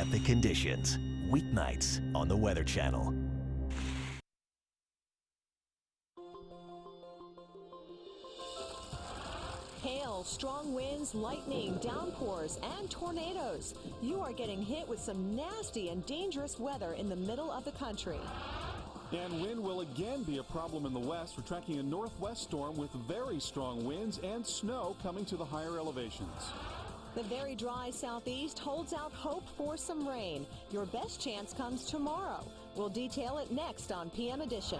Epic Conditions, weeknights on the Weather Channel. Hail, strong winds, lightning, downpours, and tornadoes. You are getting hit with some nasty and dangerous weather in the middle of the country. And wind will again be a problem in the west. We're tracking a northwest storm with very strong winds and snow coming to the higher elevations. The very dry southeast holds out hope for some rain. Your best chance comes tomorrow. We'll detail it next on PM Edition.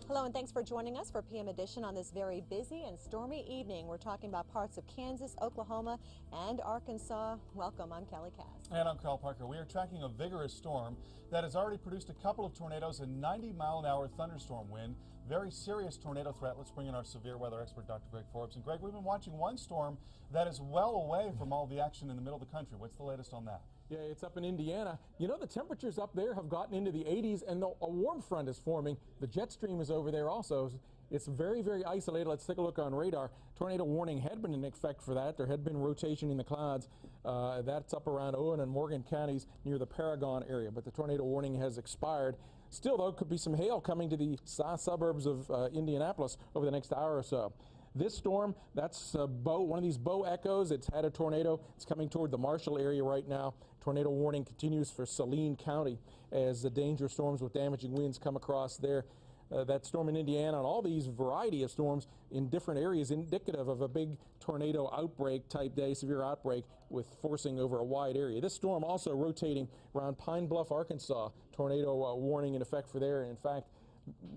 Hello and thanks for joining us for PM Edition on this very busy and stormy evening. We're talking about parts of Kansas, Oklahoma, and Arkansas. Welcome, I'm Kelly Cass. And I'm Carl Parker. We are tracking a vigorous storm that has already produced a couple of tornadoes and 90-mile-an-hour thunderstorm wind. Very serious tornado threat. Let's bring in our severe weather expert, Dr. Greg Forbes. And Greg, we've been watching one storm that is well away from all the action in the middle of the country. What's the latest on that? Yeah, it's up in Indiana. You know, the temperatures up there have gotten into the 80s, and a warm front is forming. The jet stream is over there also. It's very, very isolated. Let's take a look on radar. Tornado warning had been in effect for that. There had been rotation in the clouds. That's up around Owen and Morgan counties near the Paragon area, but the tornado warning has expired. Still, though, could be some hail coming to the south suburbs of Indianapolis over the next hour or so. This storm, that's one of these bow echoes. It's had a tornado. It's coming toward the Marshall area right now. Tornado warning continues for Saline County as the dangerous storms with damaging winds come across there. That storm in Indiana and all these variety of storms in different areas indicative of a big tornado outbreak type day, severe outbreak with forcing over a wide area. This storm also rotating around Pine Bluff, Arkansas. Tornado warning in effect for there. In fact,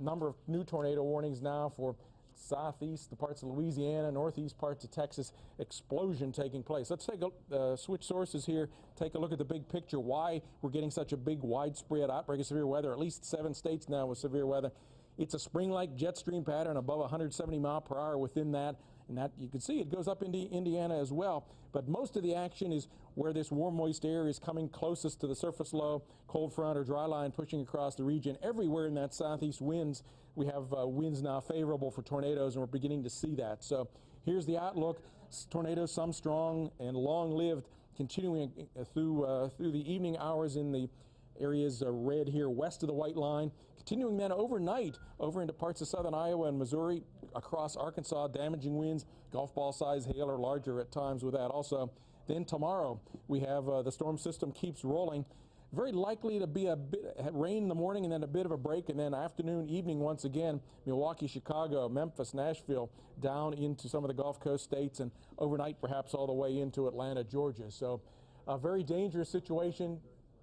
number of new tornado warnings now for southeast, the parts of Louisiana, northeast parts of Texas. Explosion taking place. Let's take a switch sources here, take a look at the big picture, why we're getting such a big widespread outbreak of severe weather. At least 7 states now with severe weather. It's a spring-like jet stream pattern above 170 mile per hour within that, and that you can see it goes up into Indiana as well. But most of the action is where this warm, moist air is coming closest to the surface low, cold front or dry line pushing across the region. Everywhere in that southeast winds, we have winds now favorable for tornadoes, and we're beginning to see that. So here's the outlook. Tornadoes, some strong and long-lived, continuing through the evening hours in the areas red here west of the white line, continuing then overnight over into parts of southern Iowa and Missouri, across Arkansas, damaging winds, golf ball size hail or larger at times with that also. Then tomorrow we have the storm system keeps rolling. Very likely to be a bit rain in the morning and then a bit of a break, and then afternoon, evening once again, Milwaukee, Chicago, Memphis, Nashville, down into some of the Gulf Coast states, and overnight perhaps all the way into Atlanta, Georgia. So a very dangerous situation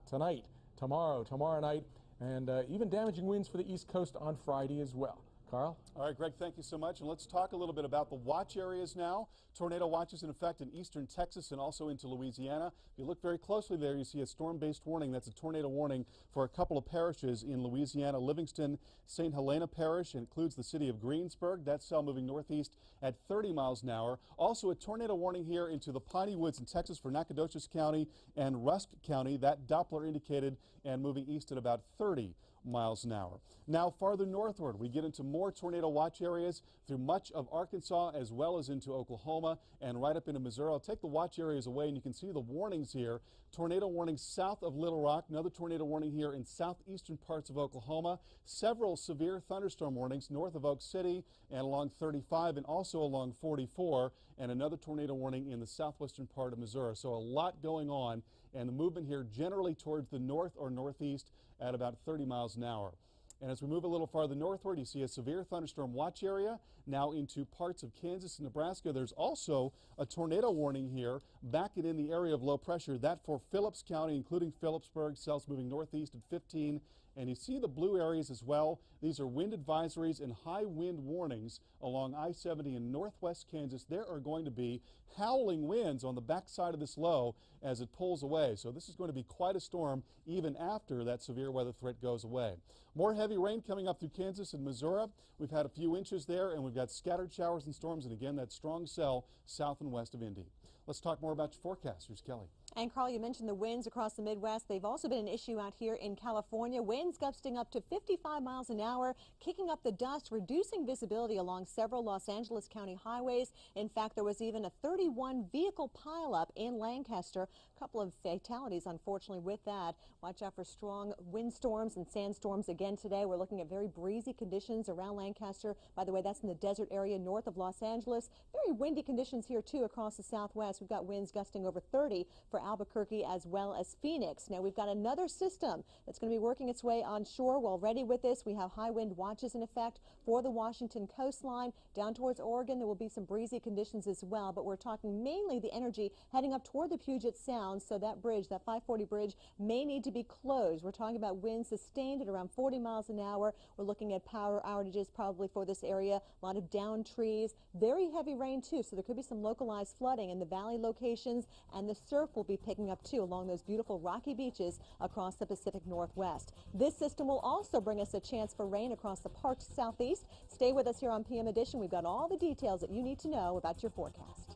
tonight, tomorrow night, and even damaging winds for the East Coast on Friday as well. Carl? All right, Greg, thank you so much. And let's talk a little bit about the watch areas now. Tornado watches in effect in eastern Texas and also into Louisiana. If you look very closely there, you see a storm-based warning. That's a tornado warning for a couple of parishes in Louisiana. Livingston, St. Helena Parish includes the city of Greensburg. That cell moving northeast at 30 miles an hour. Also a tornado warning here into the Piney Woods in Texas for Nacogdoches County and Rusk County. That Doppler indicated and moving east at about 30 miles an hour. Now farther northward, we get into more tornado watch areas through much of Arkansas as well as into Oklahoma and right up into Missouri. I'll take the watch areas away and you can see the warnings here. Tornado warning south of Little Rock, another tornado warning here in southeastern parts of Oklahoma. Several severe thunderstorm warnings north of Oak City and along 35 and also along 44, and another tornado warning in the southwestern part of Missouri. So a lot going on, and the movement here generally towards the north or northeast at about 30 miles an hour. And as we move a little farther northward, you see a severe thunderstorm watch area now into parts of Kansas and Nebraska. There's also a tornado warning here back in the area of low pressure. That for Phillips County, including Phillipsburg, cells moving northeast at 15. And you see the blue areas as well. These are wind advisories and high wind warnings along I-70 in northwest Kansas. There are going to be howling winds on the backside of this low as it pulls away. So this is going to be quite a storm even after that severe weather threat goes away. More heavy rain coming up through Kansas and Missouri. We've had a few inches there, and we've got scattered showers and storms, and again that strong cell south and west of Indy. Let's talk more about your forecast. Here's Kelly. And Carl, you mentioned the winds across the Midwest. They've also been an issue out here in California. Winds gusting up to 55 miles an hour, kicking up the dust, reducing visibility along several Los Angeles County highways. In fact, there was even a 31 vehicle pileup in Lancaster. A couple of fatalities, unfortunately, with that. Watch out for strong windstorms and sandstorms again today. We're looking at very breezy conditions around Lancaster. By the way, that's in the desert area north of Los Angeles. Very windy conditions here, too, across the southwest. We've got winds gusting over 30 for Albuquerque as well as Phoenix. Now we've got another system that's going to be working its way onshore. We're already with this. We have high wind watches in effect for the Washington coastline. Down towards Oregon, there will be some breezy conditions as well, but we're talking mainly the energy heading up toward the Puget Sound, so that bridge, that 540 bridge, may need to be closed. We're talking about winds sustained at around 40 miles an hour. We're looking at power outages probably for this area. A lot of downed trees, very heavy rain too, so there could be some localized flooding in the valley locations, and the surf will be picking up too along those beautiful rocky beaches across the Pacific Northwest. This system will also bring us a chance for rain across the parched southeast. Stay with us here on PM Edition. We've got all the details that you need to know about your forecast.